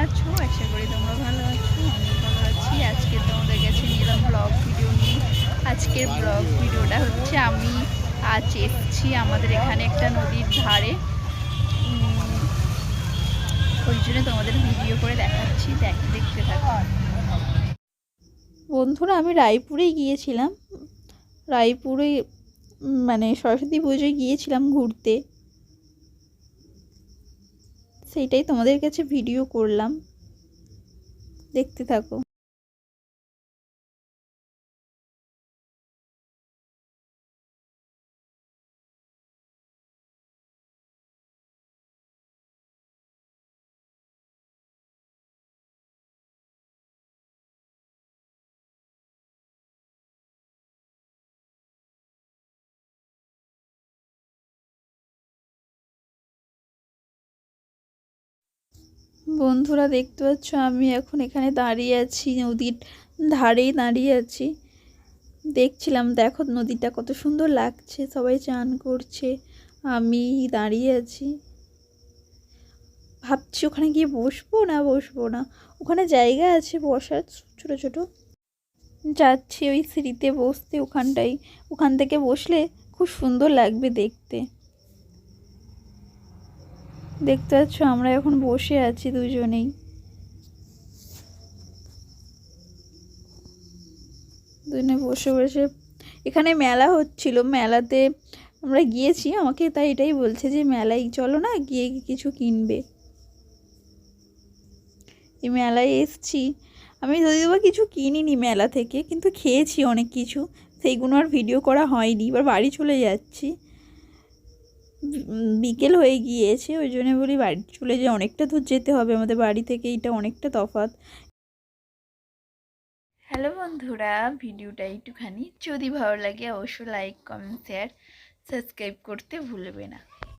আছো? আশা করি তোমরা ভালো আছো। আমি ভালো আছি। আজকে তোমাদের কাছে নিলাম ব্লগ ভিডিও নিয়ে। আজকের ব্লগ ভিডিওটা হচ্ছে আমি আজ এসেছি আমাদের এখানে একটা নদীর ধারে, ওই জন্য তোমাদের ভিডিও করে দেখাচ্ছি, দেখতে থাকো। বন্ধুরা, আমি রায়পুরেই গিয়েছিলাম। রায়পুরে মানে সরস্বতী পুজোয় গিয়েছিলাম ঘুরতে, সেইটাই তোমাদের কাছে ভিডিও করলাম, দেখতে থাকো। বন্ধুরা, দেখতে পাচ্ছ আমি এখন এখানে দাঁড়িয়ে আছি, নদীর ধারেই দাঁড়িয়ে আছি। দেখছিলাম, দেখো নদীটা কত সুন্দর লাগছে, সবাই চান করছে, আমি দাঁড়িয়ে আছি। ভাবছি ওখানে গিয়ে বসবো না। ওখানে জায়গা আছে বসার, ছোট ছোট। যাচ্ছি ওই সিঁড়িতে বসতে, ওখান থেকে বসলে খুব সুন্দর লাগবে দেখতে। দেখতে পাচ্ছ আমরা এখন বসে আছি দুজনেই। দুজনে বসে বসে, এখানে মেলা হচ্ছিল, মেলাতে আমরা গিয়েছি। আমাকে তাই এটাই বলছে যে মেলায় চলো না, গিয়ে কিছু কিনবে। এই মেলায় এসছি আমি, যদিও বা কিছু কিনিনি মেলা থেকে, কিন্তু খেয়েছি অনেক কিছু, সেইগুলো আর ভিডিও করা হয়নি। এবার বাড়ি চলে যাচ্ছি, বিকেল হয়ে গিয়েছে, ওই জন্য বলি বাড়ি চলে যাই, অনেকটা দূর যেতে হবে আমাদের বাড়ি থেকে, এটা অনেকটা তফাৎ। হ্যালো বন্ধুরা, ভিডিওটা একটুখানি যদি ভালো লাগে অবশ্যই লাইক, কমেন্ট, শেয়ার, সাবস্ক্রাইব করতে ভুলবে না।